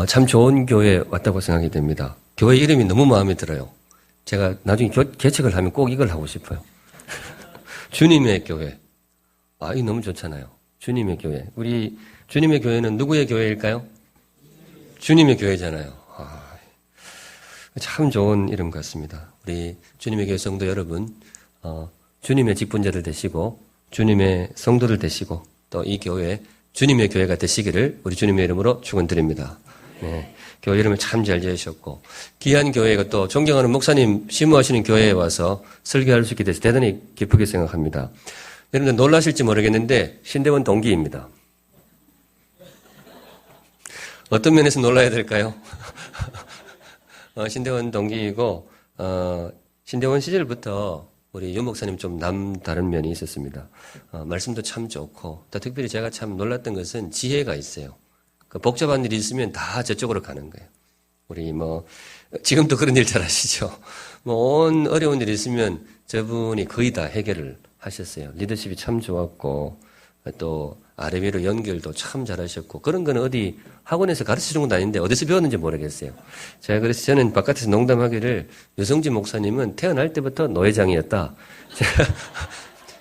참 좋은 교회에 왔다고 생각이 됩니다. 교회 이름이 너무 마음에 들어요. 제가 나중에 개척을 하면 꼭 이걸 하고 싶어요. 주님의 교회. 이거 너무 좋잖아요. 주님의 교회. 우리 주님의 교회는 누구의 교회일까요? 주님의 교회잖아요. 참 좋은 이름 같습니다. 우리 주님의 교회 성도 여러분, 주님의 직분자들 되시고, 주님의 성도들 되시고, 또 이 교회, 주님의 교회가 되시기를 우리 주님의 이름으로 축원드립니다. 네, 교회 이름을 참 잘 지으셨고, 귀한 교회가 또 존경하는 목사님 심무하시는 교회에 와서 설교할 수 있게 돼서 대단히 기쁘게 생각합니다. 여러분들 놀라실지 모르겠는데, 신대원 동기입니다. 어떤 면에서 놀라야 될까요? 신대원 동기이고, 신대원 시절부터 우리 유 목사님 좀 남다른 면이 있었습니다. 말씀도 참 좋고, 또 특별히 제가 참 놀랐던 것은 지혜가 있어요. 그 복잡한 일이 있으면 다 저쪽으로 가는 거예요. 우리 지금도 그런 일 잘 하시죠? 온 어려운 일이 있으면 저분이 거의 다 해결을 하셨어요. 리더십이 참 좋았고, 또 아래 위로 연결도 참 잘하셨고, 그런 건 어디 학원에서 가르쳐준 건 아닌데 어디서 배웠는지 모르겠어요. 제가 그래서 저는 바깥에서 농담하기를 유성진 목사님은 태어날 때부터 노회장이었다. 제가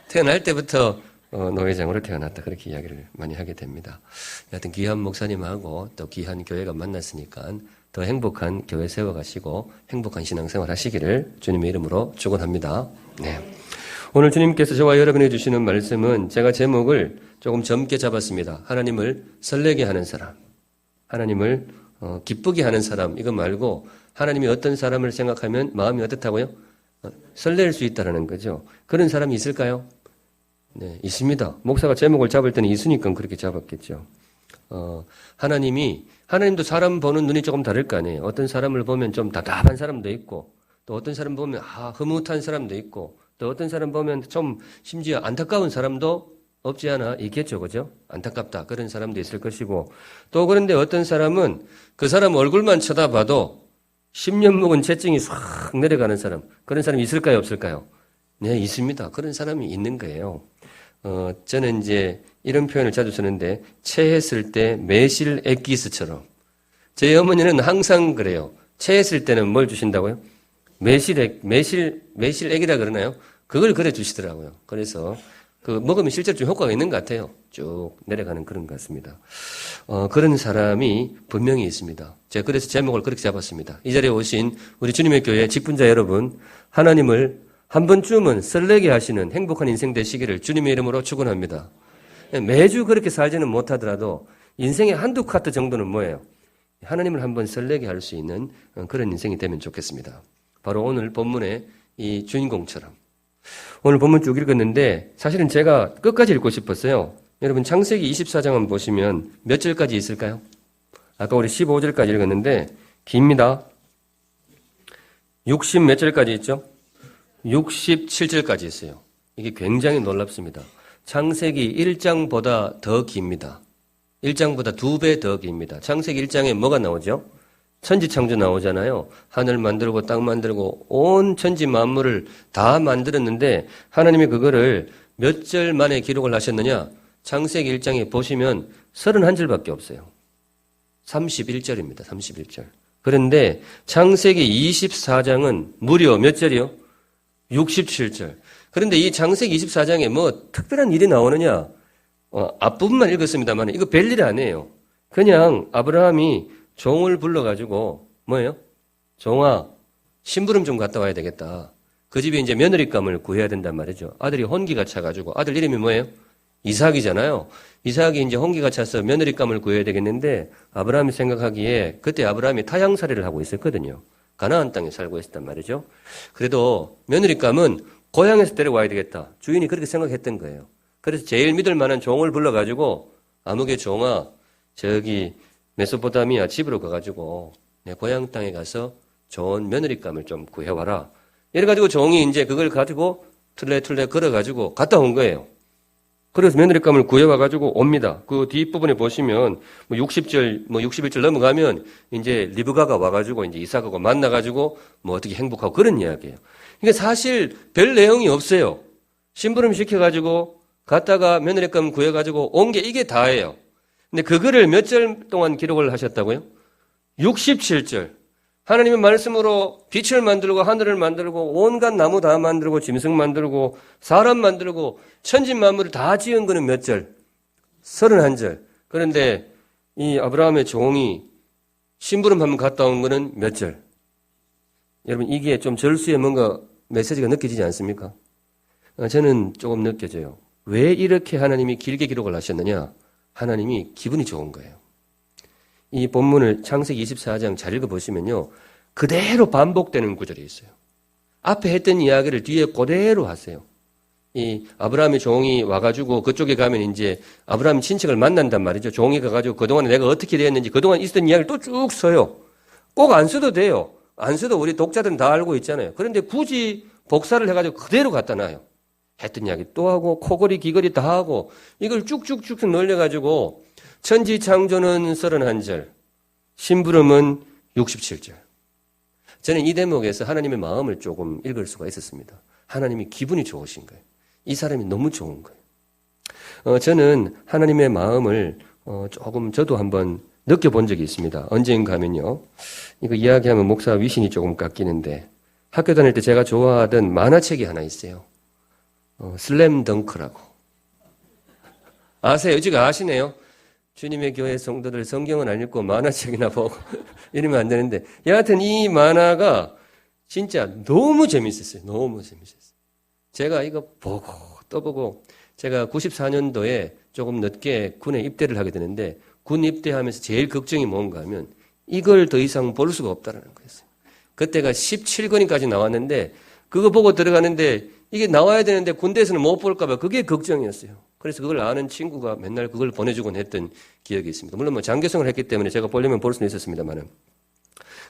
태어날 때부터 노회장으로 태어났다. 그렇게 이야기를 많이 하게 됩니다. 여하튼 귀한 목사님하고 또 귀한 교회가 만났으니까 더 행복한 교회 세워가시고 행복한 신앙생활 하시기를 주님의 이름으로 축원합니다. 네. 오늘 주님께서 저와 여러분에게 주시는 말씀은 제가 제목을 조금 젊게 잡았습니다. 하나님을 설레게 하는 사람, 하나님을 기쁘게 하는 사람, 이거 말고 하나님이 어떤 사람을 생각하면 마음이 어떻다고요? 설렐 수 있다는 거죠. 그런 사람이 있을까요? 네, 있습니다. 목사가 제목을 잡을 때는 있으니까 그렇게 잡았겠죠. 하나님도 사람 보는 눈이 조금 다를 거 아니에요. 어떤 사람을 보면 좀 답답한 사람도 있고, 또 어떤 사람 보면 흐뭇한 사람도 있고, 또 어떤 사람 보면 좀 심지어 안타까운 사람도 없지 않아 있겠죠. 그죠? 안타깝다. 그런 사람도 있을 것이고, 또 그런데 어떤 사람은 그 사람 얼굴만 쳐다봐도 10년 묵은 채증이 싹 내려가는 사람, 그런 사람이 있을까요? 없을까요? 네, 있습니다. 그런 사람이 있는 거예요. 저는 이제 이런 표현을 자주 쓰는데, 체했을 때 매실 액기스처럼. 제 어머니는 항상 그래요. 체했을 때는 뭘 주신다고요? 매실액이라 그러나요? 그걸 그래 주시더라고요. 그래서 먹으면 실제로 좀 효과가 있는 것 같아요. 쭉 내려가는 그런 것 같습니다. 그런 사람이 분명히 있습니다. 제가 그래서 제목을 그렇게 잡았습니다. 이 자리에 오신 우리 주님의 교회 직분자 여러분, 하나님을 한 번쯤은 설레게 하시는 행복한 인생 되시기를 주님의 이름으로 축원합니다. 매주 그렇게 살지는 못하더라도 인생의 한두 카트 정도는 뭐예요? 하나님을 한번 설레게 할 수 있는 그런 인생이 되면 좋겠습니다. 바로 오늘 본문의 이 주인공처럼. 오늘 본문 쭉 읽었는데 사실은 제가 끝까지 읽고 싶었어요. 여러분 창세기 24장 한번 보시면 몇 절까지 있을까요? 아까 우리 15절까지 읽었는데 깁니다. 60 몇 절까지 있죠? 67절까지 있어요. 이게 굉장히 놀랍습니다. 창세기 1장보다 더 깁니다. 1장보다 2배 더 깁니다. 창세기 1장에 뭐가 나오죠? 천지창조 나오잖아요. 하늘 만들고 땅 만들고 온 천지 만물을 다 만들었는데 하나님이 그거를 몇 절 만에 기록을 하셨느냐? 창세기 1장에 보시면 31절밖에 없어요. 31절입니다. 31절. 그런데 창세기 24장은 무려 몇 절이요? 67절. 그런데 이 창세기 24장에 뭐 특별한 일이 나오느냐? 앞부분만 읽었습니다만 이거 별일 아니에요. 그냥 아브라함이 종을 불러가지고 뭐예요? 종아, 심부름 좀 갔다 와야 되겠다. 그 집에 이제 며느리감을 구해야 된단 말이죠. 아들이 혼기가 차가지고 아들 이름이 뭐예요? 이삭이잖아요. 이삭이 이제 혼기가 차서 며느리감을 구해야 되겠는데 아브라함이 생각하기에 그때 아브라함이 타향살이를 하고 있었거든요. 가나안 땅에 살고 있었단 말이죠. 그래도 며느리감은 고향에서 데려와야 되겠다. 주인이 그렇게 생각했던 거예요. 그래서 제일 믿을 만한 종을 불러가지고 아무개 종아 저기 메소포타미아 집으로 가가지고 내 고향 땅에 가서 좋은 며느리감을 좀 구해와라. 이래가지고 종이 이제 그걸 가지고 툴레툴레 걸어가지고 갔다 온 거예요. 그래서 며느리감을 구해와가지고 옵니다. 그 뒷부분에 보시면 60절, 61절 넘어가면 이제 리브가가 와가지고 이제 이삭하고 만나가지고 어떻게 행복하고 그런 이야기예요. 그러니까 사실 별 내용이 없어요. 심부름 시켜가지고 갔다가 며느리감 구해가지고 온 게 이게 다예요. 근데 그거를 몇 절 동안 기록을 하셨다고요? 67절. 하나님의 말씀으로 빛을 만들고 하늘을 만들고 온갖 나무 다 만들고 짐승 만들고 사람 만들고 천지 만물을 다 지은 거는 몇 절? 31절. 그런데 이 아브라함의 종이 심부름 한번 갔다 온 거는 몇 절? 여러분 이게 좀 절수에 뭔가 메시지가 느껴지지 않습니까? 저는 조금 느껴져요. 왜 이렇게 하나님이 길게 기록을 하셨느냐? 하나님이 기분이 좋은 거예요. 이 본문을 창세기 24장 잘 읽어보시면요. 그대로 반복되는 구절이 있어요. 앞에 했던 이야기를 뒤에 그대로 하세요. 이 아브라함의 종이 와가지고 그쪽에 가면 이제 아브라함 친척을 만난단 말이죠. 종이 가가지고 그동안에 내가 어떻게 되었는지 그동안 있었던 이야기를 또 쭉 써요. 꼭 안 써도 돼요. 안 써도 우리 독자들은 다 알고 있잖아요. 그런데 굳이 복사를 해가지고 그대로 갖다 놔요. 했던 이야기 또 하고 코골이 귀걸이 다 하고 이걸 쭉쭉쭉 늘려가지고 천지 창조는 31절, 심부름은 67절. 저는 이 대목에서 하나님의 마음을 조금 읽을 수가 있었습니다. 하나님이 기분이 좋으신 거예요. 이 사람이 너무 좋은 거예요. 저는 하나님의 마음을 조금 저도 한번 느껴본 적이 있습니다. 언젠가 하면요. 이거 이야기하면 목사 위신이 조금 깎이는데 학교 다닐 때 제가 좋아하던 만화책이 하나 있어요. 슬램덩크라고. 아세요? 지금 아시네요? 주님의 교회 성도들 성경은 안 읽고 만화책이나 보고 이러면 안 되는데 여하튼 이 만화가 진짜 너무 재밌었어요. 너무 재밌었어요. 제가 이거 보고 또 보고 제가 94년도에 조금 늦게 군에 입대를 하게 되는데 군 입대하면서 제일 걱정이 뭔가 하면 이걸 더 이상 볼 수가 없다는 거였어요. 그때가 17권까지 나왔는데 그거 보고 들어가는데 이게 나와야 되는데 군대에서는 못 볼까 봐 그게 걱정이었어요. 그래서 그걸 아는 친구가 맨날 그걸 보내주곤 했던 기억이 있습니다. 물론 뭐 장교성을 했기 때문에 제가 보려면 볼 수는 있었습니다만은.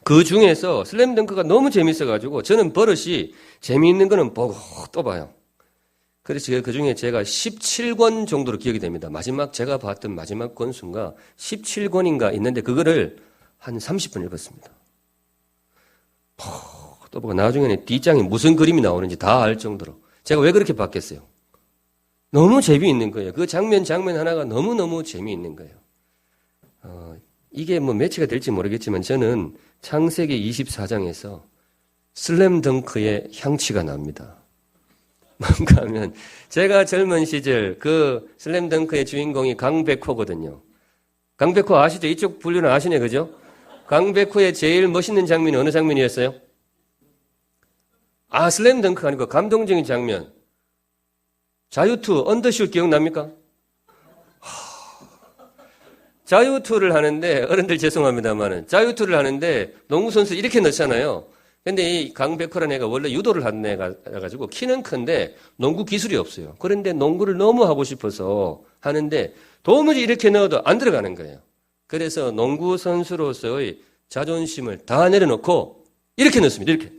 그 중에서 슬램덩크가 너무 재밌어가지고 저는 버릇이 재미있는 거는 보고 또 봐요. 그래서 그 중에 제가 17권 정도로 기억이 됩니다. 마지막 제가 봤던 마지막 권수가 17권인가 있는데 그거를 한 30분 읽었습니다. 또 보고 나중에는 뒷장에 무슨 그림이 나오는지 다 알 정도로 제가 왜 그렇게 봤겠어요? 너무 재미있는 거예요. 그 장면 하나가 너무너무 재미있는 거예요. 이게 뭐 매치가 될지 모르겠지만 저는 창세기 24장에서 슬램덩크의 향취가 납니다. 뭔가 하면 제가 젊은 시절 그 슬램덩크의 주인공이 강백호거든요. 강백호 아시죠? 이쪽 분류는 아시네, 그죠? 강백호의 제일 멋있는 장면이 어느 장면이었어요? 슬램덩크가 아니고 감동적인 장면. 자유투, 언더슛 기억납니까? 자유투를 하는데, 어른들 죄송합니다만은, 자유투를 하는데, 농구선수 이렇게 넣잖아요. 근데 이 강백호라는 애가 원래 유도를 하는 애가지고 키는 큰데 농구 기술이 없어요. 그런데 농구를 너무 하고 싶어서 하는데 도무지 이렇게 넣어도 안 들어가는 거예요. 그래서 농구 선수로서의 자존심을 다 내려놓고 이렇게 넣습니다. 이렇게.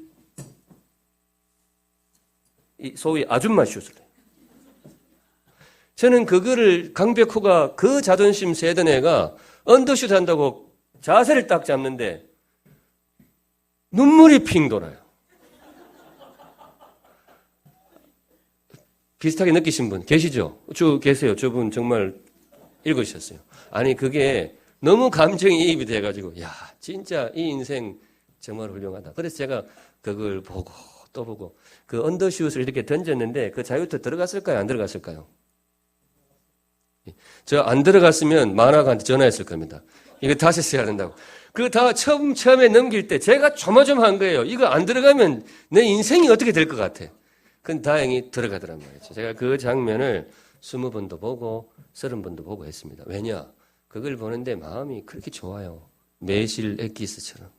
소위 아줌마 슛을 해요. 저는 그거를 강백호가 그 자존심 세던 애가 언더슛 한다고 자세를 딱 잡는데 눈물이 핑 돌아요. 비슷하게 느끼신 분 계시죠? 계세요. 저분 정말 읽으셨어요. 아니 그게 너무 감정이입이 돼가지고 야 진짜 이 인생 정말 훌륭하다. 그래서 제가 그걸 보고 또 보고 그 언더슛을 이렇게 던졌는데 그 자유투 들어갔을까요? 안 들어갔을까요? 저 안 들어갔으면 만화가한테 전화했을 겁니다. 이거 다시 써야 된다고. 그 다 처음에 넘길 때 제가 조마조마한 거예요. 이거 안 들어가면 내 인생이 어떻게 될 것 같아. 근데 다행히 들어가더란 말이죠. 제가 그 장면을 20번도 보고 30번도 보고 했습니다. 왜냐? 그걸 보는데 마음이 그렇게 좋아요. 매실 엑기스처럼.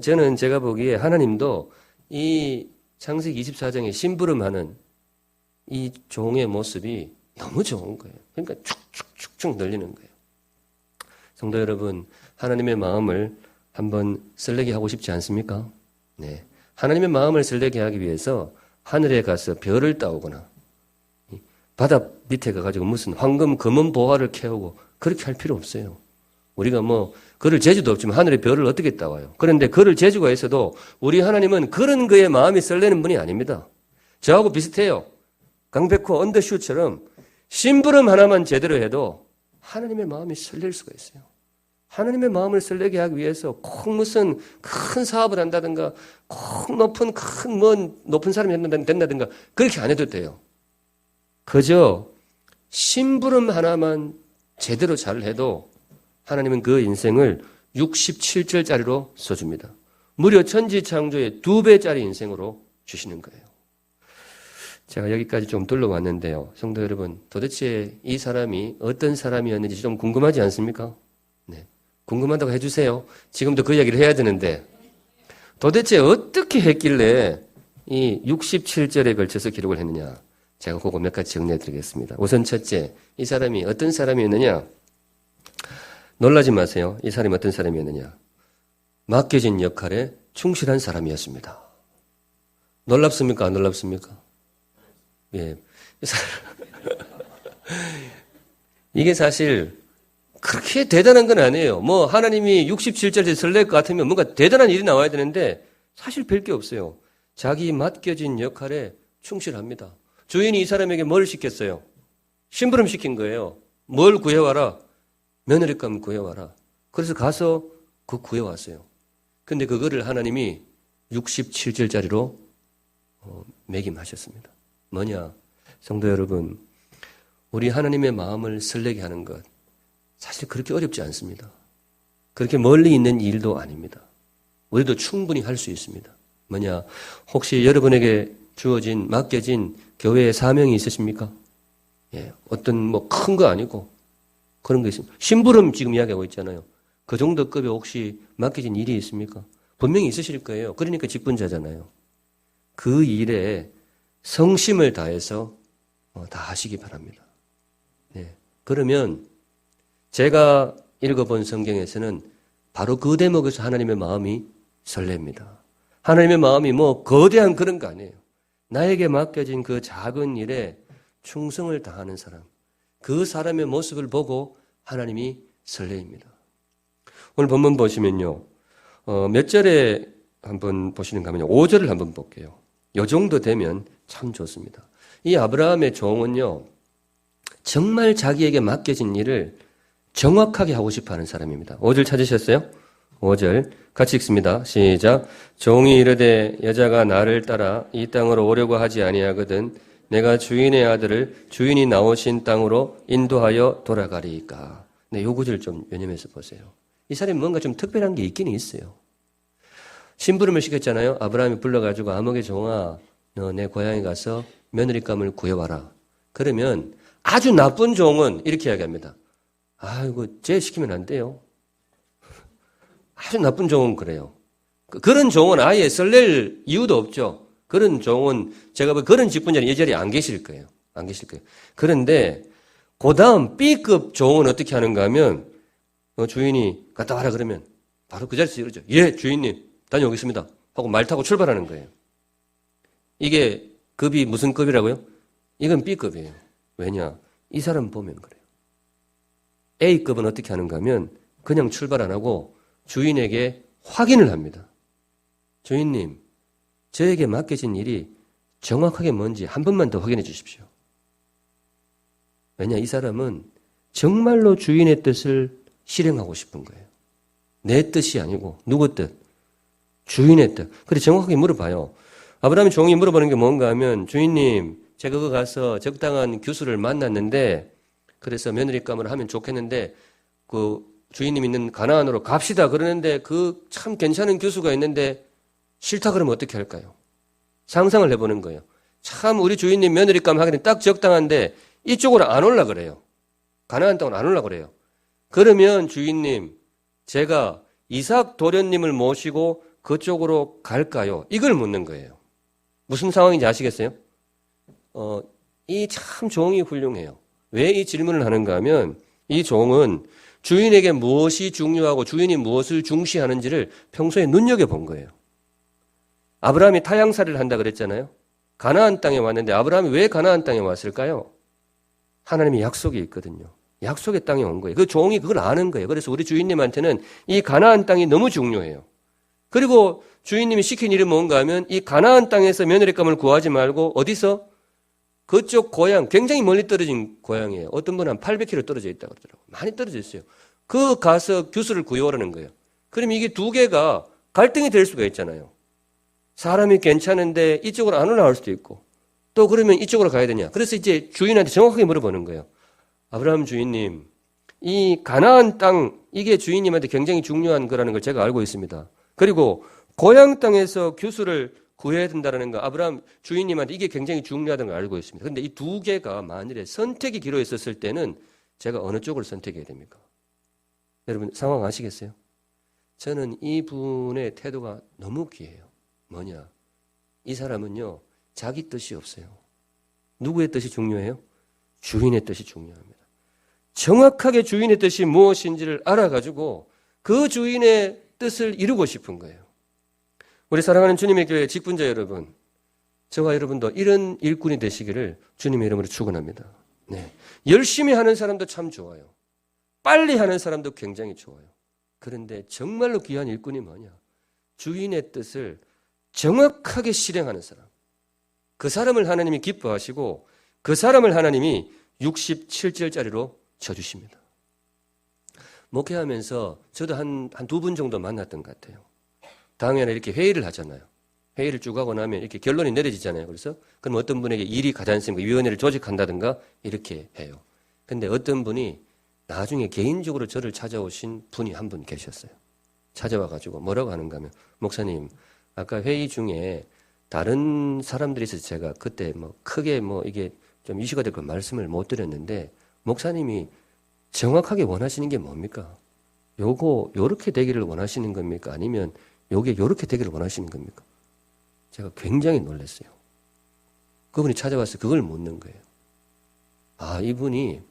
저는 제가 보기에 하나님도 이 창세기 24장에 심부름하는 이 종의 모습이 너무 좋은 거예요. 그러니까 축축축축 늘리는 거예요. 성도 여러분, 하나님의 마음을 한번 설레게 하고 싶지 않습니까? 네. 하나님의 마음을 설레게 하기 위해서 하늘에 가서 별을 따오거나 바다 밑에 가가지고 무슨 황금 금은 보화를 캐오고 그렇게 할 필요 없어요. 우리가 뭐 그럴 재주도 없지만 하늘에 별을 어떻게 따와요? 그런데 그럴 재주가 있어도 우리 하나님은 그런 거에 마음이 설레는 분이 아닙니다. 저하고 비슷해요. 강백호 언더슛처럼 심부름 하나만 제대로 해도 하나님의 마음이 설렐 수가 있어요. 하나님의 마음을 설레게 하기 위해서 꼭 무슨 큰 사업을 한다든가 꼭 높은 사람이 된다든가 그렇게 안 해도 돼요. 그저 심부름 하나만 제대로 잘 해도 하나님은 그 인생을 67절짜리로 써줍니다. 무려 천지창조의 2배짜리 인생으로 주시는 거예요. 제가 여기까지 좀 둘러왔는데요. 성도 여러분, 도대체 이 사람이 어떤 사람이었는지 좀 궁금하지 않습니까? 네, 궁금하다고 해주세요. 지금도 그 이야기를 해야 되는데 도대체 어떻게 했길래 이 67절에 걸쳐서 기록을 했느냐. 제가 그거 몇 가지 정리해 드리겠습니다. 우선 첫째, 이 사람이 어떤 사람이었느냐? 놀라지 마세요. 이 사람이 어떤 사람이었느냐? 맡겨진 역할에 충실한 사람이었습니다. 놀랍습니까? 안 놀랍습니까? 예. 이게 사실 그렇게 대단한 건 아니에요. 뭐 하나님이 67절에 설렐 것 같으면 뭔가 대단한 일이 나와야 되는데 사실 별 게 없어요. 자기 맡겨진 역할에 충실합니다. 주인이 이 사람에게 뭘 시켰어요? 심부름 시킨 거예요. 뭘 구해와라? 며느리감 구해와라. 그래서 가서 그 구해왔어요. 근데 그거를 하나님이 67절짜리로 매김하셨습니다. 뭐냐? 성도 여러분, 우리 하나님의 마음을 설레게 하는 것 사실 그렇게 어렵지 않습니다. 그렇게 멀리 있는 일도 아닙니다. 우리도 충분히 할 수 있습니다. 뭐냐? 혹시 여러분에게 주어진, 맡겨진 교회에 사명이 있으십니까? 예, 어떤 뭐 큰 거 아니고 그런 거 있습니다. 심부름 지금 이야기하고 있잖아요. 그 정도 급에 혹시 맡겨진 일이 있습니까? 분명히 있으실 거예요. 그러니까 직분자잖아요. 그 일에 성심을 다해서 다 하시기 바랍니다. 네. 그러면 제가 읽어본 성경에서는 바로 그 대목에서 하나님의 마음이 설렙니다. 하나님의 마음이 뭐 거대한 그런 거 아니에요. 나에게 맡겨진 그 작은 일에 충성을 다하는 사람, 그 사람의 모습을 보고 하나님이 설레입니다. 오늘 본문 보시면요. 몇 절에 한번 보시는가 하면요. 5절을 한번 볼게요. 이 정도 되면 참 좋습니다. 이 아브라함의 종은요. 정말 자기에게 맡겨진 일을 정확하게 하고 싶어 하는 사람입니다. 5절 찾으셨어요? 5절 같이 읽습니다. 시작. 종이 이르되 여자가 나를 따라 이 땅으로 오려고 하지 아니하거든 내가 주인의 아들을 주인이 나오신 땅으로 인도하여 돌아가리이까. 네, 요 구절 좀 연념해서 보세요. 이 사람이 뭔가 좀 특별한 게 있기는 있어요. 심부름을 시켰잖아요. 아브라함이 불러가지고 아목의 종아 너 내 고향에 가서 며느리감을 구해와라. 그러면 아주 나쁜 종은 이렇게 이야기합니다. 아이고 쟤 시키면 안 돼요. 아주 나쁜 종은 그래요. 그런 종은 아예 설렐 이유도 없죠. 그런 종은 제가 볼 그런 직분자는 이 자리에 안 계실 거예요. 안 계실 거예요. 그런데 그 다음 B급 종은 어떻게 하는가 하면 주인이 갔다 와라 그러면 바로 그 자리에서 이러죠. 예 주인님 다녀오겠습니다 하고 말 타고 출발하는 거예요. 이게 급이 무슨 급이라고요? 이건 B급이에요. 왜냐? 이 사람 보면 그래요. A급은 어떻게 하는가 하면 그냥 출발 안 하고 주인에게 확인을 합니다. 주인님, 저에게 맡겨진 일이 정확하게 뭔지 한 번만 더 확인해 주십시오. 왜냐? 이 사람은 정말로 주인의 뜻을 실행하고 싶은 거예요. 내 뜻이 아니고 누구 뜻? 주인의 뜻. 그래 정확하게 물어봐요. 아브라함이 종이 물어보는 게 뭔가 하면 주인님, 제가 그거 가서 적당한 교수를 만났는데 그래서 며느리감을 하면 좋겠는데 그 주인님 있는 가나안으로 갑시다 그러는데 그 참 괜찮은 교수가 있는데 싫다 그러면 어떻게 할까요? 상상을 해보는 거예요. 참 우리 주인님 며느리감 하기는 딱 적당한데 이쪽으로 안 올라 그래요. 가나안 땅으로 안 올라 그래요. 그러면 주인님 제가 이삭 도련님을 모시고 그쪽으로 갈까요? 이걸 묻는 거예요. 무슨 상황인지 아시겠어요? 이 참 종이 훌륭해요. 왜 이 질문을 하는가 하면 이 종은 주인에게 무엇이 중요하고 주인이 무엇을 중시하는지를 평소에 눈여겨본 거예요. 아브라함이 타향살이를 한다 그랬잖아요. 가나안 땅에 왔는데 아브라함이 왜 가나안 땅에 왔을까요? 하나님의 약속이 있거든요. 약속의 땅에 온 거예요. 그 종이 그걸 아는 거예요. 그래서 우리 주인님한테는 이 가나안 땅이 너무 중요해요. 그리고 주인님이 시킨 일이 뭔가 하면 이 가나안 땅에서 며느리감을 구하지 말고 어디서? 그쪽 고향, 굉장히 멀리 떨어진 고향이에요. 어떤 분은 한 800km 떨어져 있다고 그러더라고요. 많이 떨어져 있어요. 그 가서 규수를 구해오라는 거예요. 그럼 이게 두 개가 갈등이 될 수가 있잖아요. 사람이 괜찮은데 이쪽으로 안 올라올 수도 있고 또 그러면 이쪽으로 가야 되냐. 그래서 이제 주인한테 정확하게 물어보는 거예요. 아브라함 주인님, 이 가나안 땅 이게 주인님한테 굉장히 중요한 거라는 걸 제가 알고 있습니다. 그리고 고향 땅에서 규수를 구해야 된다는 거 아브라함 주인님한테 이게 굉장히 중요하다는 걸 알고 있습니다. 그런데 이 두 개가 만일에 선택의 기로에 있었을 때는 제가 어느 쪽을 선택해야 됩니까? 여러분 상황 아시겠어요? 저는 이분의 태도가 너무 귀해요. 뭐냐? 이 사람은요, 자기 뜻이 없어요. 누구의 뜻이 중요해요? 주인의 뜻이 중요합니다. 정확하게 주인의 뜻이 무엇인지를 알아가지고 그 주인의 뜻을 이루고 싶은 거예요. 우리 사랑하는 주님의 교회 직분자 여러분, 저와 여러분도 이런 일꾼이 되시기를 주님의 이름으로 축원합니다. 네. 열심히 하는 사람도 참 좋아요. 빨리 하는 사람도 굉장히 좋아요. 그런데 정말로 귀한 일꾼이 뭐냐? 주인의 뜻을 정확하게 실행하는 사람. 그 사람을 하나님이 기뻐하시고 그 사람을 하나님이 67절짜리로 쳐주십니다. 목회하면서 저도 한 두 분 정도 만났던 것 같아요. 당연히 이렇게 회의를 하잖아요. 회의를 쭉 하고 나면 이렇게 결론이 내려지잖아요. 그래서 그럼 어떤 분에게 일이 가잖습니까? 위원회를 조직한다든가 이렇게 해요. 근데 어떤 분이 나중에 개인적으로 저를 찾아오신 분이 한 분 계셨어요. 찾아와가지고 뭐라고 하는가 하면 목사님, 아까 회의 중에 다른 사람들이 있어서 제가 그때 뭐 크게 뭐 이게 좀 이슈가 될 거 말씀을 못 드렸는데 목사님이 정확하게 원하시는 게 뭡니까? 요렇게 되기를 원하시는 겁니까? 아니면 요게 요렇게 되기를 원하시는 겁니까? 제가 굉장히 놀랐어요. 그분이 찾아와서 그걸 묻는 거예요. 아, 이분이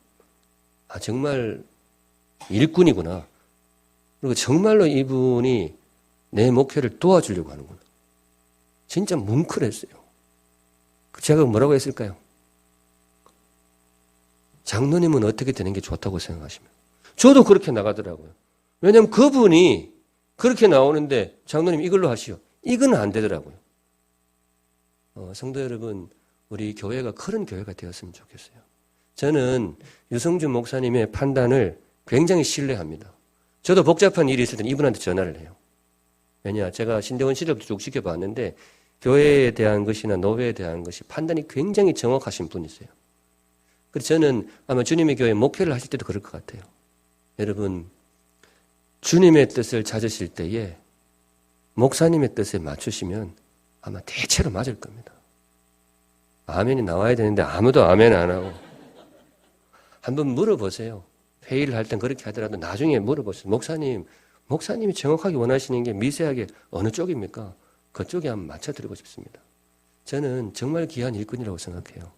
정말 일꾼이구나. 그리고 정말로 이분이 내 목회를 도와주려고 하는구나. 진짜 뭉클했어요. 제가 뭐라고 했을까요? 장로님은 어떻게 되는 게 좋다고 생각하시면? 저도 그렇게 나가더라고요. 왜냐하면 그분이 그렇게 나오는데 장로님 이걸로 하시오. 이건 안 되더라고요. 성도 여러분, 우리 교회가 그런 교회가 되었으면 좋겠어요. 저는 유성준 목사님의 판단을 굉장히 신뢰합니다. 저도 복잡한 일이 있을 때 이분한테 전화를 해요. 왜냐, 제가 신대원 시절부터 쭉 지켜봤는데 교회에 대한 것이나 노회에 대한 것이 판단이 굉장히 정확하신 분이세요. 그래서 저는 아마 주님의 교회 목회를 하실 때도 그럴 것 같아요. 여러분, 주님의 뜻을 찾으실 때에 목사님의 뜻에 맞추시면 아마 대체로 맞을 겁니다. 아멘이 나와야 되는데 아무도 아멘 안 하고 한번 물어보세요. 회의를 할 땐 그렇게 하더라도 나중에 물어보세요. 목사님이 정확하게 원하시는 게 미세하게 어느 쪽입니까? 그쪽에 한번 맞춰드리고 싶습니다. 저는 정말 귀한 일꾼이라고 생각해요.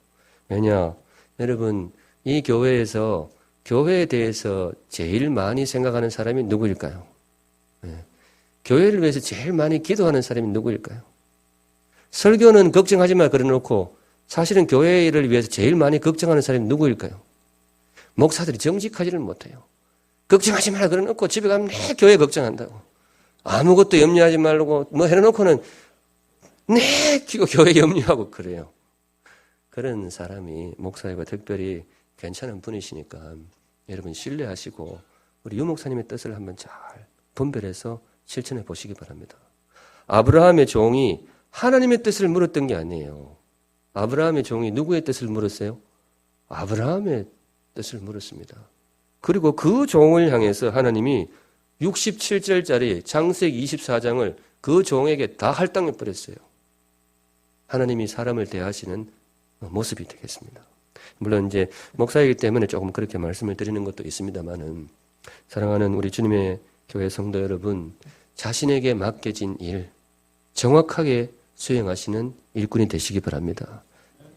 왜냐, 여러분, 이 교회에서 교회에 대해서 제일 많이 생각하는 사람이 누구일까요? 네. 교회를 위해서 제일 많이 기도하는 사람이 누구일까요? 설교는 걱정하지 마 그래놓고 사실은 교회를 위해서 제일 많이 걱정하는 사람이 누구일까요? 목사들이 정직하지를 못해요. 걱정하지 마라 그래놓고 집에 가면 내 교회 걱정한다고. 아무것도 염려하지 말고 뭐 해놓고는 내 교회 염려하고 그래요. 그런 사람이 목사이고 특별히 괜찮은 분이시니까 여러분 신뢰하시고 우리 유 목사님의 뜻을 한번 잘 분별해서 실천해 보시기 바랍니다. 아브라함의 종이 하나님의 뜻을 물었던 게 아니에요. 아브라함의 종이 누구의 뜻을 물었어요? 아브라함의 뜻을 물었습니다. 그리고 그 종을 향해서 하나님이 67절짜리 창세기 24장을 그 종에게 다 할당해 버렸어요. 하나님이 사람을 대하시는 모습이 되겠습니다. 물론 이제 목사이기 때문에 조금 그렇게 말씀을 드리는 것도 있습니다만은 사랑하는 우리 주님의 교회 성도 여러분, 자신에게 맡겨진 일 정확하게 수행하시는 일꾼이 되시기 바랍니다.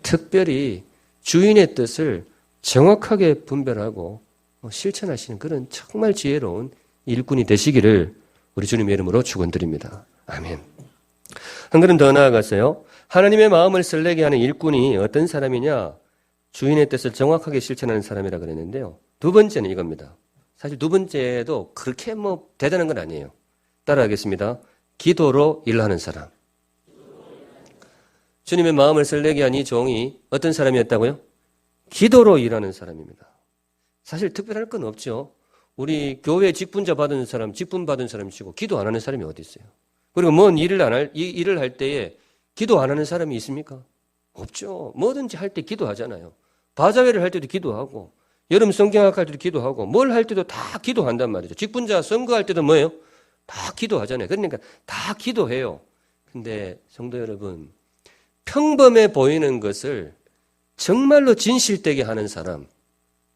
특별히 주인의 뜻을 정확하게 분별하고 실천하시는 그런 정말 지혜로운 일꾼이 되시기를 우리 주님의 이름으로 축원드립니다. 아멘. 한 걸음 더 나아가서요. 하나님의 마음을 설레게 하는 일꾼이 어떤 사람이냐? 주인의 뜻을 정확하게 실천하는 사람이라 그랬는데요. 두 번째는 이겁니다. 사실 두 번째도 그렇게 대단한 건 아니에요. 따라하겠습니다. 기도로 일하는 사람. 주님의 마음을 설레게 한 이 종이 어떤 사람이었다고요? 기도로 일하는 사람입니다. 사실 특별할 건 없죠. 우리 교회 직분자 받은 사람, 직분 받은 사람 치고 기도 안 하는 사람이 어디 있어요? 그리고 뭔 일을 할 때에 기도 안 하는 사람이 있습니까? 없죠. 뭐든지 할 때 기도하잖아요. 바자회를 할 때도 기도하고, 여름 성경학 할 때도 기도하고, 뭘 할 때도 다 기도한단 말이죠. 직분자 선거할 때도 뭐예요? 다 기도하잖아요. 그러니까 다 기도해요. 근데 성도 여러분, 평범해 보이는 것을 정말로 진실되게 하는 사람,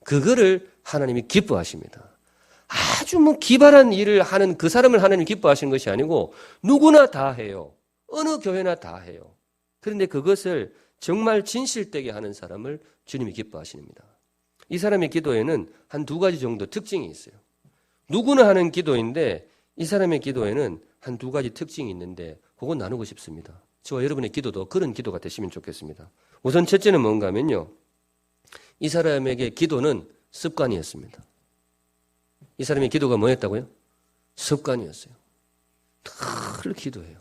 그거를 하나님이 기뻐하십니다. 아주 기발한 일을 하는 그 사람을 하나님이 기뻐하시는 것이 아니고 누구나 다 해요. 어느 교회나 다 해요. 그런데 그것을 정말 진실되게 하는 사람을 주님이 기뻐하십니다. 이 사람의 기도에는 한 두 가지 정도 특징이 있어요. 누구나 하는 기도인데 이 사람의 기도에는 한 두 가지 특징이 있는데 그건 나누고 싶습니다. 저와 여러분의 기도도 그런 기도가 되시면 좋겠습니다. 우선 첫째는 뭔가 하면요. 이 사람에게 기도는 습관이었습니다. 이 사람의 기도가 뭐였다고요? 습관이었어요. 늘 기도해요.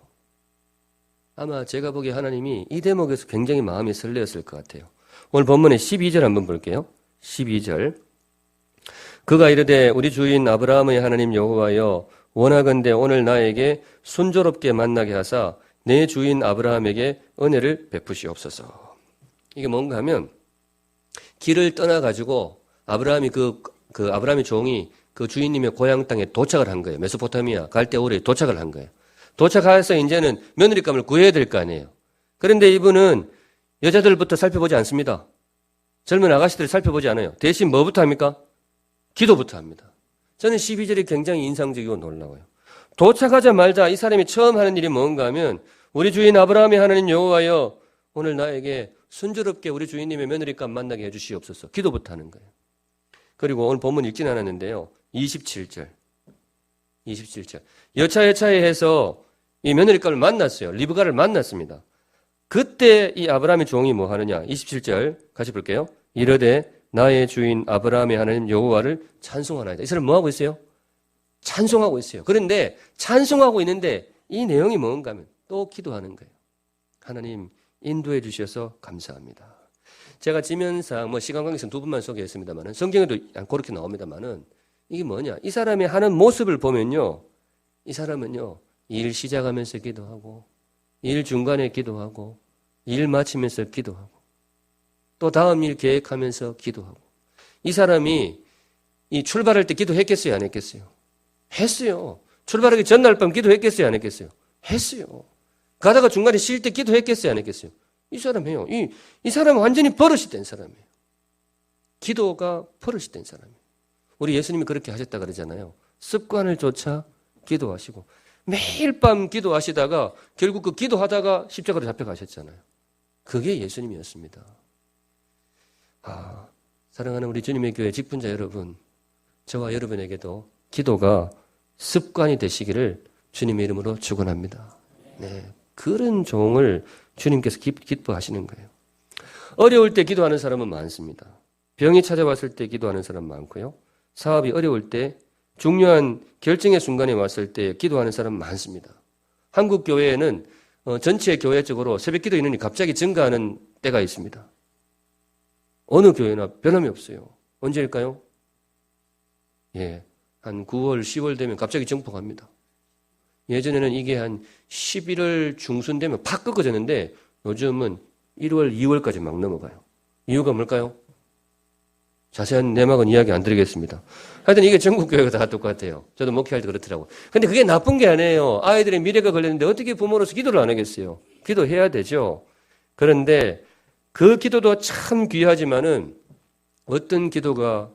아마 제가 보기에 하나님이 이 대목에서 굉장히 마음이 설레었을 것 같아요. 오늘 본문의 12절 한번 볼게요. 12절. 그가 이르되 우리 주인 아브라함의 하나님 여호와여 원하건대 오늘 나에게 순조롭게 만나게 하사 내 주인 아브라함에게 은혜를 베푸시옵소서. 이게 뭔가 하면 길을 떠나가지고 아브라함이 아브라함의 종이 그 주인님의 고향 땅에 도착을 한 거예요. 메소포타미아 갈대오르에 도착을 한 거예요. 도착해서 이제는 며느리감을 구해야 될 거 아니에요. 그런데 이분은 여자들부터 살펴보지 않습니다. 젊은 아가씨들을 살펴보지 않아요. 대신 뭐부터 합니까? 기도부터 합니다. 저는 12절이 굉장히 인상적이고 놀라워요. 도착하자마자 이 사람이 처음 하는 일이 뭔가 하면 우리 주인 아브라함의 하나님 여호와여 오늘 나에게 순조롭게 우리 주인님의 며느리감 만나게 해주시옵소서. 기도부터 하는 거예요. 그리고 오늘 본문 읽진 않았는데요. 27절. 여차여차에 해서 이 며느리감을 만났어요. 리브가를 만났습니다. 그때 이 아브라함의 종이 뭐 하느냐. 27절 같이 볼게요. 이르되 나의 주인 아브라함의 하나님 여호와를 찬송하나이다. 이 사람 뭐 하고 있어요? 찬송하고 있어요. 그런데 찬송하고 있는데 이 내용이 뭔가 하면 또 기도하는 거예요. 하나님 인도해 주셔서 감사합니다. 제가 지면상 시간 관계상 두 분만 소개했습니다만은 성경에도 그렇게 나옵니다만은 이게 뭐냐? 이 사람이 하는 모습을 보면요. 이 사람은요. 일 시작하면서 기도하고 일 중간에 기도하고 일 마치면서 기도하고 또 다음 일 계획하면서 기도하고 이 사람이 이 출발할 때 기도했겠어요? 안 했겠어요? 했어요. 출발하기 전날 밤 기도했겠어요? 안 했겠어요? 했어요. 가다가 중간에 쉴 때 기도했겠어요? 안 했겠어요? 이 사람 해요. 이 사람은 완전히 버릇이 된 사람이에요. 기도가 버릇이 된 사람이에요. 우리 예수님이 그렇게 하셨다 그러잖아요. 습관을 쫓아 기도하시고 매일 밤 기도하시다가 결국 그 기도하다가 십자가로 잡혀가셨잖아요. 그게 예수님이었습니다. 사랑하는 우리 주님의 교회 직분자 여러분, 저와 여러분에게도 기도가 습관이 되시기를 주님의 이름으로 축원합니다. 네, 그런 종을 주님께서 기뻐하시는 거예요. 어려울 때 기도하는 사람은 많습니다. 병이 찾아왔을 때 기도하는 사람 많고요. 사업이 어려울 때 중요한 결정의 순간에 왔을 때 기도하는 사람 많습니다. 한국 교회에는 전체 교회적으로 새벽 기도 인원이 갑자기 증가하는 때가 있습니다. 어느 교회나 변함이 없어요. 언제일까요? 한 9월, 10월 되면 갑자기 증폭합니다. 예전에는 이게 한 11월 중순 되면 팍 꺾어졌는데 요즘은 1월, 2월까지 막 넘어가요. 이유가 뭘까요? 자세한 내막은 이야기 안 드리겠습니다. 하여튼 이게 전국교회가 다 똑같아요. 저도 목회할 때 그렇더라고요. 근데 그게 나쁜 게 아니에요. 아이들의 미래가 걸렸는데 어떻게 부모로서 기도를 안 하겠어요? 기도해야 되죠. 그런데 그 기도도 참 귀하지만은 어떤 기도가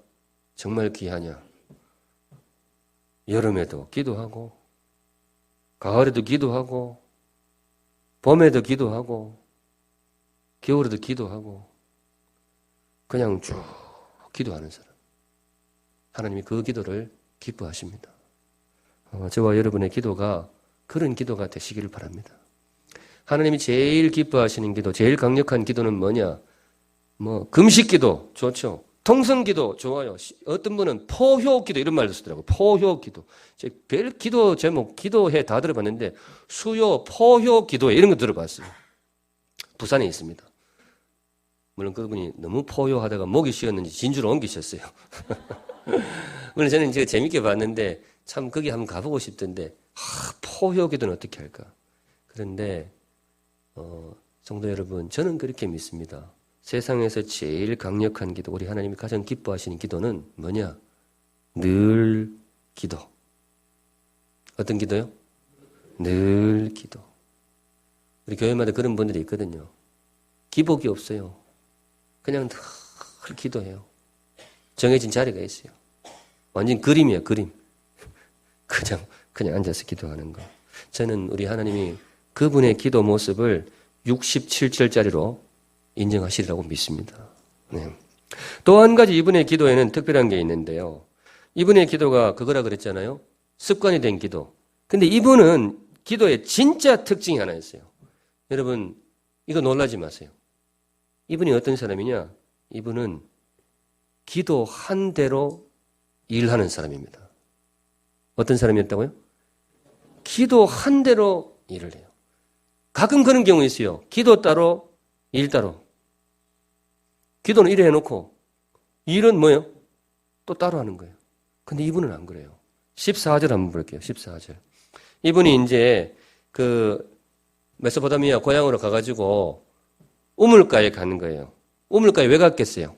정말 귀하냐. 여름에도 기도하고 가을에도 기도하고 봄에도 기도하고 겨울에도 기도하고 그냥 쭉 기도하는 사람. 하나님이 그 기도를 기뻐하십니다. 저와 여러분의 기도가 그런 기도가 되시기를 바랍니다. 하나님이 제일 기뻐하시는 기도, 제일 강력한 기도는 뭐냐? 금식기도 좋죠. 통성기도 좋아요. 어떤 분은 포효기도 이런 말도 쓰더라고요. 포효기도. 별 기도 제목, 기도해 다 들어봤는데 수요, 포효기도 이런 거 들어봤어요. 부산에 있습니다. 물론 그분이 너무 포효하다가 목이 쉬었는지 진주로 옮기셨어요. 물론 저는 이제 재밌게 봤는데 참 거기 한번 가보고 싶던데 포효 기도는 어떻게 할까? 그런데 성도 여러분, 저는 그렇게 믿습니다. 세상에서 제일 강력한 기도, 우리 하나님이 가장 기뻐하시는 기도는 뭐냐? 늘 기도. 어떤 기도요? 늘 기도. 우리 교회마다 그런 분들이 있거든요. 기복이 없어요. 그냥 늘 기도해요. 정해진 자리가 있어요. 완전 그림이에요, 그림. 그냥 앉아서 기도하는 거. 저는 우리 하나님이 그분의 기도 모습을 67절짜리로 인정하시리라고 믿습니다. 네. 또 한 가지 이분의 기도에는 특별한 게 있는데요. 이분의 기도가 그거라 그랬잖아요. 습관이 된 기도. 근데 이분은 기도의 진짜 특징이 하나 있어요. 여러분, 이거 놀라지 마세요. 이분이 어떤 사람이냐? 이분은 기도한 대로 일하는 사람입니다. 어떤 사람이었다고요? 기도한 대로 일을 해요. 가끔 그런 경우 있어요. 기도 따로, 일 따로. 기도는 이래 해놓고 일은 뭐예요? 또 따로 하는 거예요. 근데 이분은 안 그래요. 14절 한번 볼게요. 14절. 이분이 이제 그 메소포타미아 고향으로 가가지고 우물가에 가는 거예요. 우물가에 왜 갔겠어요?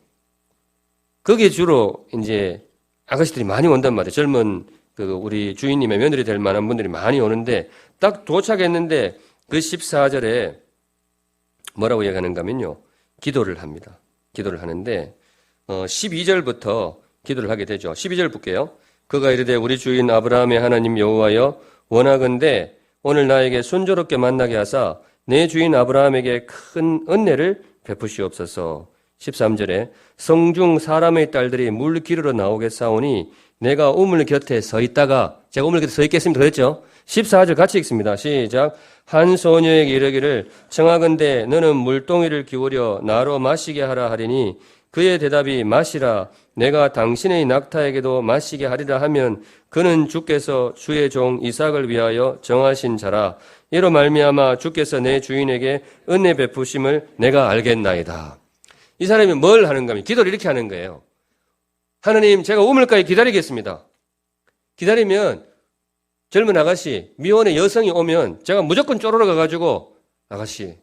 거기에 주로 이제 아가씨들이 많이 온단 말이에요. 젊은 그 우리 주인님의 며느리 될 만한 분들이 많이 오는데 딱 도착했는데 그 14절에 뭐라고 얘기하는가 하면요. 기도를 합니다. 기도를 하는데 12절부터 기도를 하게 되죠. 12절 볼게요. 그가 이르되 우리 주인 아브라함의 하나님 여호와여 원하건대 오늘 나에게 순조롭게 만나게 하사 내 주인 아브라함에게 큰 은혜를 베푸시옵소서. 13절에 성중 사람의 딸들이 물 기르러 나오겠사오니 내가 우물 곁에 서 있다가 제가 우물 곁에 서 있겠습니다. 그랬죠? 14절 같이 읽습니다. 시작. 한 소녀에게 이르기를 청하건대 너는 물동이를 기울여 나로 마시게 하라 하리니 그의 대답이 마시라 내가 당신의 낙타에게도 마시게 하리라 하면 그는 주께서 주의 종 이삭을 위하여 정하신 자라 이로 말미암아 주께서 내 주인에게 은혜 베푸심을 내가 알겠나이다. 이 사람이 뭘 하는가 하면 기도를 이렇게 하는 거예요. 하나님 제가 우물가에 기다리겠습니다. 기다리면 젊은 아가씨 미혼의 여성이 오면 제가 무조건 쪼르러 가가지고 아가씨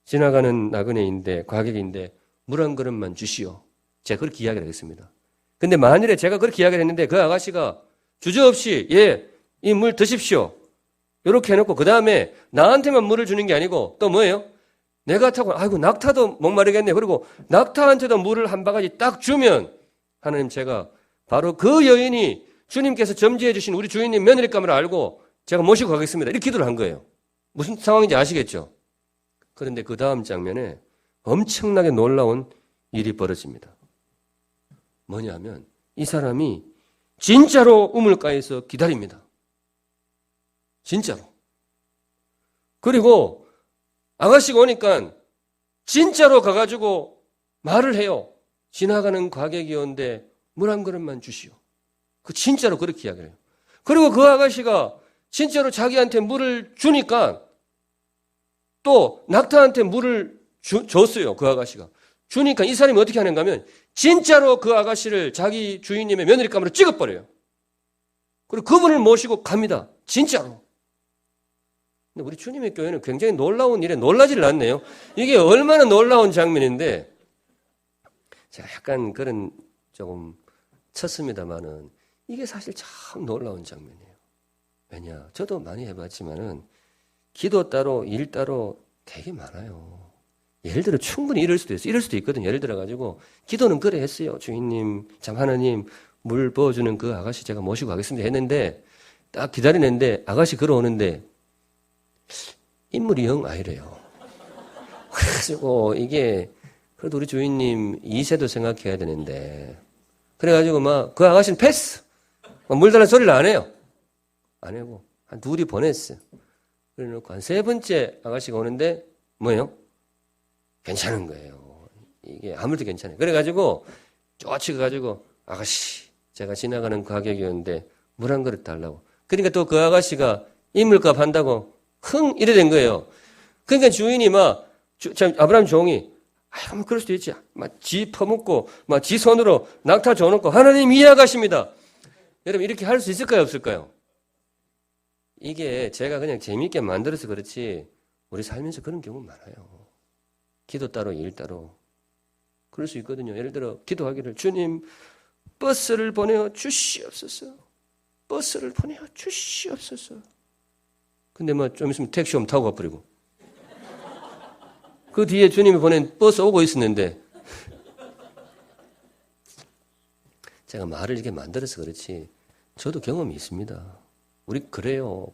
지나가는 나그네인데 과객인데 물 한 그릇만 주시오. 제가 그렇게 이야기를 하겠습니다. 근데 만일에 제가 그렇게 이야기를 했는데 그 아가씨가 주저없이 이 물 드십시오. 이렇게 해놓고 그 다음에 나한테만 물을 주는 게 아니고 또 뭐예요? 내가 타고 아이고 낙타도 목마르겠네. 그리고 낙타한테도 물을 한 바가지 딱 주면 하나님 제가 바로 그 여인이 주님께서 점지해 주신 우리 주인님 며느리감을 알고 제가 모시고 가겠습니다. 이렇게 기도를 한 거예요. 무슨 상황인지 아시겠죠? 그런데 그 다음 장면에 엄청나게 놀라운 일이 벌어집니다. 뭐냐면 이 사람이 진짜로 우물가에서 기다립니다. 진짜로. 그리고 아가씨가 오니까 진짜로 가가지고 말을 해요. 지나가는 과객이 오는데 물 한 그릇만 주시오. 그 진짜로 그렇게 이야기를 해요. 그리고 그 아가씨가 진짜로 자기한테 물을 주니까 또 낙타한테 물을 줬어요. 그 아가씨가. 주니까 이 사람이 어떻게 하는가 하면 진짜로 그 아가씨를 자기 주인님의 며느리감으로 찍어버려요. 그리고 그분을 모시고 갑니다. 진짜로. 근데 우리 주님의 교회는 굉장히 놀라운 일에 놀라지를 않네요. 이게 얼마나 놀라운 장면인데 제가 약간 그런 조금 쳤습니다만은 이게 사실 참 놀라운 장면이에요. 왜냐? 저도 많이 해봤지만은 기도 따로 일 따로 되게 많아요. 예를 들어 충분히 이럴 수도 있어요. 이럴 수도 있거든요. 예를 들어가지고 기도는 그래 했어요. 주인님, 참 하나님 물 부어주는 그 아가씨 제가 모시고 가겠습니다 했는데 딱 기다리는데 아가씨 걸어오는데 인물이 영 아니래요. 그래가지고 이게 그래도 우리 주인님 2세도 생각해야 되는데 그래가지고 막 그 아가씨는 패스. 물 달라는 소리를 안 해요. 안 하고 한 둘이 보냈어. 그래 놓고 한 세 번째 아가씨가 오는데 뭐예요? 괜찮은 거예요. 이게 아무래도 괜찮아요. 그래가지고 쫓아가가지고 아가씨 제가 지나가는 가격이었는데 물 한 그릇 달라고. 그러니까 또 그 아가씨가 인물값 한다고 흥 이래 된 거예요. 그러니까 주인이 막 아브라함 종이 뭐 그럴 수도 있지. 막 지 퍼먹고, 막 지 손으로 낙타 줘놓고 하나님 이해하십니다. 여러분 이렇게 할 수 있을까요, 없을까요? 이게 제가 그냥 재미있게 만들어서 그렇지 우리 살면서 그런 경우 많아요. 기도 따로 일 따로. 그럴 수 있거든요. 예를 들어 기도하기를 주님 버스를 보내어 주시옵소서. 버스를 보내어 주시옵소서. 근데 뭐 좀 있으면 택시 오면 타고 가버리고. 그 뒤에 주님이 보낸 버스 오고 있었는데 제가 말을 이렇게 만들어서 그렇지 저도 경험이 있습니다. 우리 그래요.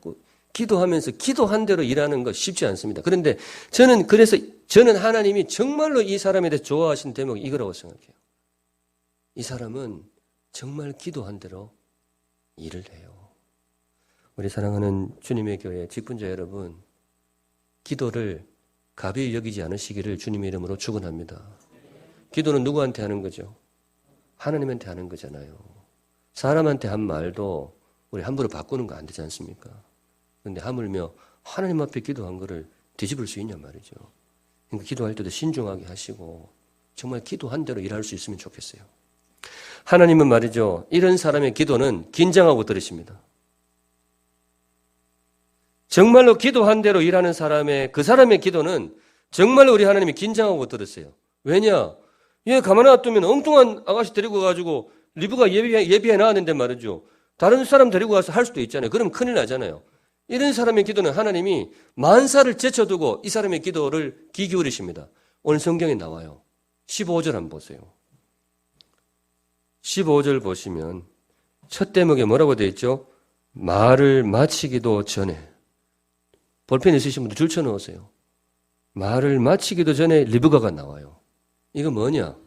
기도하면서 기도한 대로 일하는 거 쉽지 않습니다. 그런데 저는 하나님이 정말로 이 사람에 대해 좋아하신 대목이 이거라고 생각해요. 이 사람은 정말 기도한 대로 일을 해요. 우리 사랑하는 주님의 교회 직분자 여러분, 기도를 가벼이 여기지 않으시기를 주님의 이름으로 축원합니다. 기도는 누구한테 하는 거죠? 하나님한테 하는 거잖아요. 사람한테 한 말도 우리 함부로 바꾸는 거 안 되지 않습니까? 그런데 하물며 하나님 앞에 기도한 거를 뒤집을 수 있냔 말이죠. 그러니까 기도할 때도 신중하게 하시고 정말 기도한 대로 일할 수 있으면 좋겠어요. 하나님은 말이죠. 이런 사람의 기도는 긴장하고 들으십니다. 정말로 기도한 대로 일하는 그 사람의 기도는 정말로 우리 하나님이 긴장하고 들었어요. 왜냐? 얘 가만히 놔두면 엉뚱한 아가씨 데리고 가가지고 리브가 예비해 나왔는데 말이죠. 다른 사람 데리고 가서 할 수도 있잖아요. 그럼 큰일 나잖아요. 이런 사람의 기도는 하나님이 만사를 제쳐두고 이 사람의 기도를 귀 기울이십니다. 오늘 성경에 나와요. 15절 한번 보세요. 15절 보시면 첫 대목에 뭐라고 되어 있죠? 말을 마치기도 전에. 볼펜 있으신 분들 줄 쳐넣으세요. 말을 마치기도 전에 리브가가 나와요. 이거 뭐냐?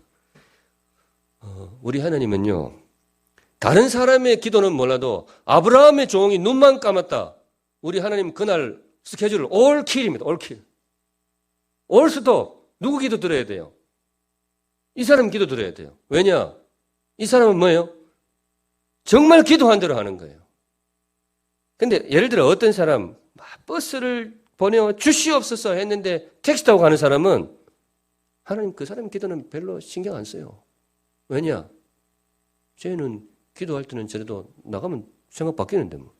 우리 하나님은요. 다른 사람의 기도는 몰라도 아브라함의 종이 눈만 감았다. 우리 하나님 그날 스케줄을 올킬입니다. 올킬. 올스톱. 누구 기도 들어야 돼요? 이 사람 기도 들어야 돼요. 왜냐? 이 사람은 뭐예요? 정말 기도한 대로 하는 거예요. 근데 예를 들어 어떤 사람 버스를 보내어 주시옵소서 했는데 택시 타고 가는 사람은 하나님 그 사람 기도는 별로 신경 안 써요. 왜냐? 쟤는 기도할 때는 저래도 나가면 생각 바뀌는데 뭐.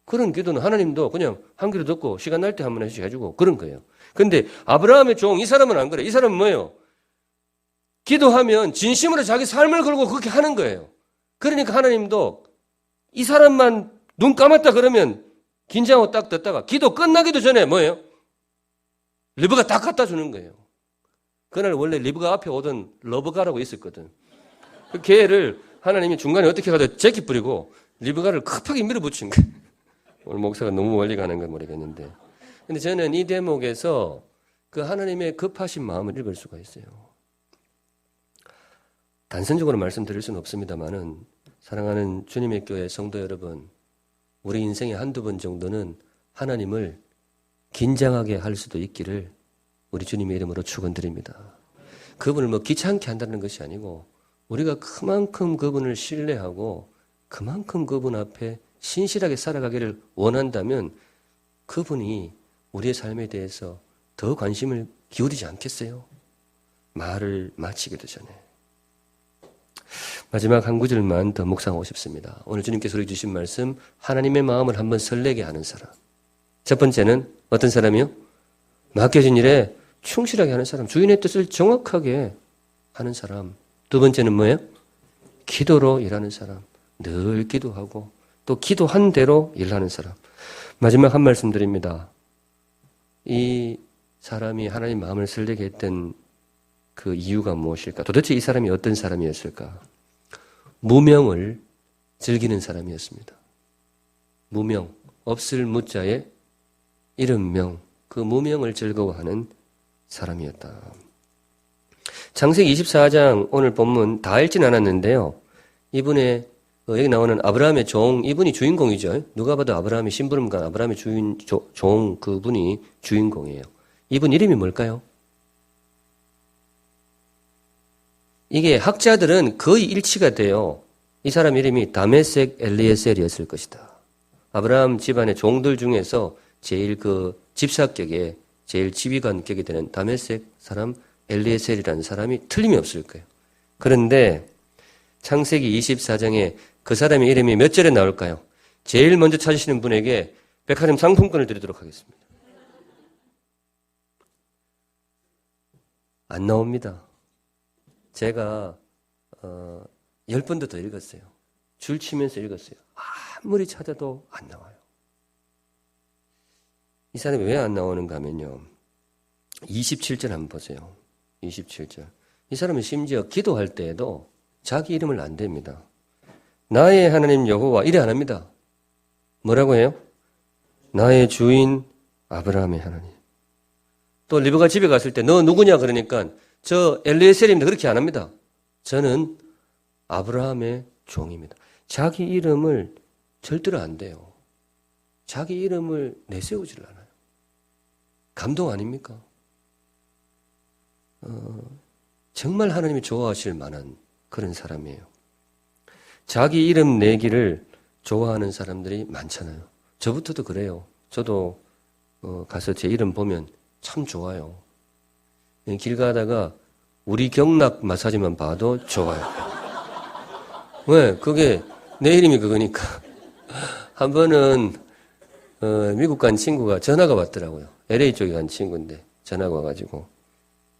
그런 기도는 하나님도 그냥 한 귀로 듣고 시간 날 때 한 번 해주고 그런 거예요. 근데 아브라함의 종 이 사람은 안 그래. 이 사람은 뭐예요? 기도하면 진심으로 자기 삶을 걸고 그렇게 하는 거예요. 그러니까 하나님도 이 사람만 눈 감았다 그러면 긴장하고 딱 듣다가 기도 끝나기도 전에 뭐예요? 리브가 딱 갖다 주는 거예요. 그날 원래 리브가 앞에 오던 러브가라고 있었거든. 그 걔를 하나님이 중간에 어떻게 가도 재킷 뿌리고 리브가를 급하게 밀어붙인 거예요. 오늘 목사가 너무 멀리 가는 건 모르겠는데. 근데 저는 이 대목에서 그 하나님의 급하신 마음을 읽을 수가 있어요. 단선적으로 말씀드릴 수는 없습니다만은 사랑하는 주님의 교회 성도 여러분, 우리 인생에 한두 번 정도는 하나님을 긴장하게 할 수도 있기를 우리 주님의 이름으로 축원드립니다. 그분을 뭐 귀찮게 한다는 것이 아니고 우리가 그만큼 그분을 신뢰하고 그만큼 그분 앞에 신실하게 살아가기를 원한다면 그분이 우리의 삶에 대해서 더 관심을 기울이지 않겠어요? 말을 마치기도 전에. 마지막 한 구절만 더 묵상하고 싶습니다. 오늘 주님께서 우리 주신 말씀, 하나님의 마음을 한번 설레게 하는 사람. 첫 번째는 어떤 사람이요? 맡겨진 일에 충실하게 하는 사람, 주인의 뜻을 정확하게 하는 사람. 두 번째는 뭐예요? 기도로 일하는 사람, 늘 기도하고 또 기도한 대로 일하는 사람. 마지막 한 말씀 드립니다. 이 사람이 하나님 마음을 설레게 했던 그 이유가 무엇일까? 도대체 이 사람이 어떤 사람이었을까? 무명을 즐기는 사람이었습니다. 무명, 없을 무자에 이름명, 그 무명을 즐거워하는 사람이었다. 창세기 24장 오늘 본문 다 읽진 않았는데요. 이분의 여기 나오는 아브라함의 종, 이분이 주인공이죠. 누가 봐도 아브라함의 심부름관, 아브라함의 종 그분이 주인공이에요. 이분 이름이 뭘까요? 이게 학자들은 거의 일치가 돼요. 이 사람 이름이 다메섹 엘리에셀이었을 것이다. 아브라함 집안의 종들 중에서 제일 그 집사격의 제일 지휘관격이 되는 다메섹 사람 엘리에셀이라는 사람이 틀림이 없을 거예요. 그런데 창세기 24장에 그 사람의 이름이 몇 절에 나올까요? 제일 먼저 찾으시는 분에게 백화점 상품권을 드리도록 하겠습니다. 안 나옵니다. 제가 10번도 더 읽었어요. 줄 치면서 읽었어요. 아무리 찾아도 안 나와요. 이 사람이 왜 안 나오는가 하면요. 27절 한번 보세요. 27절. 이 사람은 심지어 기도할 때에도 자기 이름을 안 댑니다. 나의 하나님 여호와 이래 안 합니다. 뭐라고 해요? 나의 주인 아브라함의 하나님. 또 리브가 집에 갔을 때 너 누구냐 그러니까 저 엘리에셀입니다. 그렇게 안 합니다. 저는 아브라함의 종입니다. 자기 이름을 절대로 안 돼요. 자기 이름을 내세우질 않아요. 감동 아닙니까? 정말 하나님이 좋아하실 만한 그런 사람이에요. 자기 이름 내기를 좋아하는 사람들이 많잖아요. 저부터도 그래요. 저도 가서 제 이름 보면 참 좋아요. 길 가다가 우리 경락 마사지만 봐도 좋아요. 왜? 그게 내 이름이 그거니까. 한 번은 미국 간 친구가 전화가 왔더라고요. LA 쪽에 간 친구인데 전화가 와가지고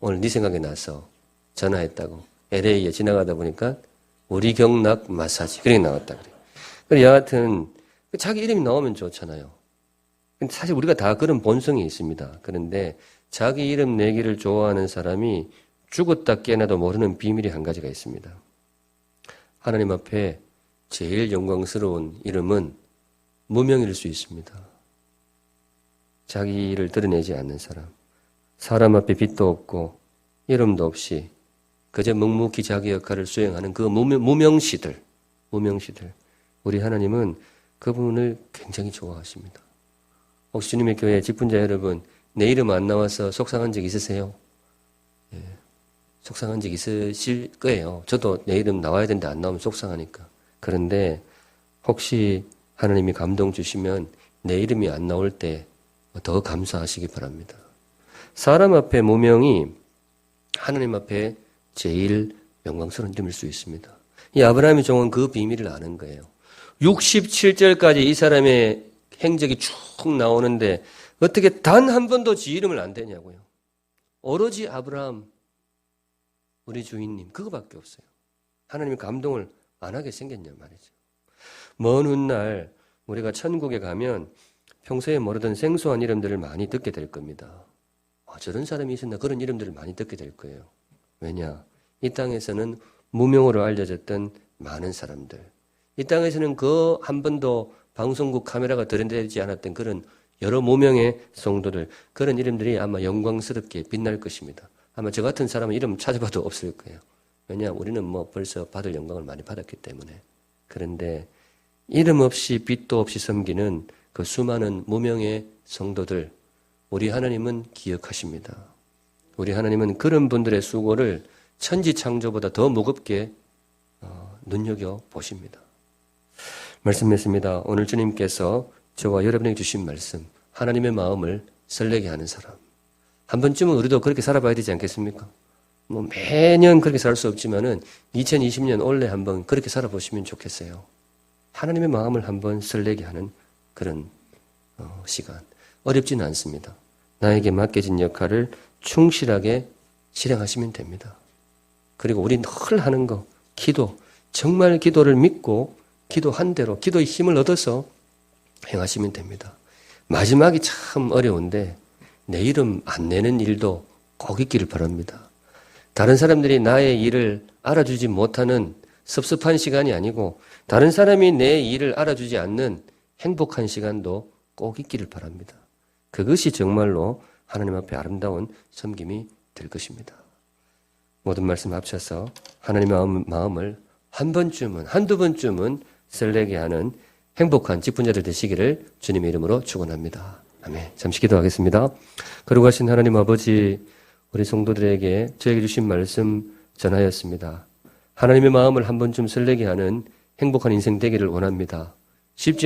오늘 네 생각이 나서 전화했다고. LA에 지나가다 보니까 우리 경락 마사지 그렇게 나왔다 그래요. 그래 여하튼 자기 이름이 나오면 좋잖아요. 근데 사실 우리가 다 그런 본성이 있습니다. 그런데 자기 이름 내기를 좋아하는 사람이 죽었다 깨어나도 모르는 비밀이 한 가지가 있습니다. 하나님 앞에 제일 영광스러운 이름은 무명일 수 있습니다. 자기를 드러내지 않는 사람. 사람 앞에 빛도 없고 이름도 없이 그저 묵묵히 자기 역할을 수행하는 그 무명시들. 우리 하나님은 그분을 굉장히 좋아하십니다. 혹시 주님의 교회 직분자 여러분, 내 이름 안 나와서 속상한 적 있으세요? 예, 속상한 적 있으실 거예요. 저도 내 이름 나와야 되는데 안 나오면 속상하니까. 그런데 혹시 하나님이 감동 주시면 내 이름이 안 나올 때 더 감사하시기 바랍니다. 사람 앞에 무명이 하나님 앞에 제일 영광스러운 이름일 수 있습니다. 이 아브라함의 종은 그 비밀을 아는 거예요. 67절까지 이 사람의 행적이 쭉 나오는데 어떻게 단 한 번도 지 이름을 안 대냐고요. 오로지 아브라함, 우리 주인님 그거밖에 없어요. 하나님이 감동을 안 하게 생겼냐 말이죠. 먼 훗날 우리가 천국에 가면 평소에 모르던 생소한 이름들을 많이 듣게 될 겁니다. 저런 사람이 있었나 그런 이름들을 많이 듣게 될 거예요. 왜냐? 이 땅에서는 무명으로 알려졌던 많은 사람들. 이 땅에서는 그 한 번도 방송국 카메라가 들여다보지 않았던 그런 여러 무명의 성도들, 그런 이름들이 아마 영광스럽게 빛날 것입니다. 아마 저 같은 사람은 이름 찾아봐도 없을 거예요. 왜냐? 우리는 벌써 받을 영광을 많이 받았기 때문에. 그런데 이름 없이 빛도 없이 섬기는 그 수많은 무명의 성도들, 우리 하나님은 기억하십니다. 우리 하나님은 그런 분들의 수고를 천지창조보다 더 무겁게 눈여겨보십니다. 말씀했습니다. 오늘 주님께서 저와 여러분에게 주신 말씀, 하나님의 마음을 설레게 하는 사람. 한 번쯤은 우리도 그렇게 살아봐야 되지 않겠습니까? 매년 그렇게 살 수 없지만은 2020년 올해 한번 그렇게 살아보시면 좋겠어요. 하나님의 마음을 한번 설레게 하는 그런 시간. 어렵지는 않습니다. 나에게 맡겨진 역할을 충실하게 실행하시면 됩니다. 그리고 우리 늘 하는 거, 기도, 정말 기도를 믿고 기도한 대로 기도의 힘을 얻어서 행하시면 됩니다. 마지막이 참 어려운데 내 이름 안 내는 일도 꼭 있기를 바랍니다. 다른 사람들이 나의 일을 알아주지 못하는 섭섭한 시간이 아니고 다른 사람이 내 일을 알아주지 않는 행복한 시간도 꼭 있기를 바랍니다. 그것이 정말로 하나님 앞에 아름다운 섬김이 될 것입니다. 모든 말씀 합쳐서 하나님의 마음을 한 번쯤은, 한두 번쯤은 설레게 하는 행복한 직분자들 되시기를 주님의 이름으로 축원합니다. 아멘. 잠시 기도하겠습니다. 거룩하신 하나님 아버지, 우리 성도들에게 저에게 주신 말씀 전하였습니다. 하나님의 마음을 한 번쯤 설레게 하는 행복한 인생 되기를 원합니다. 쉽지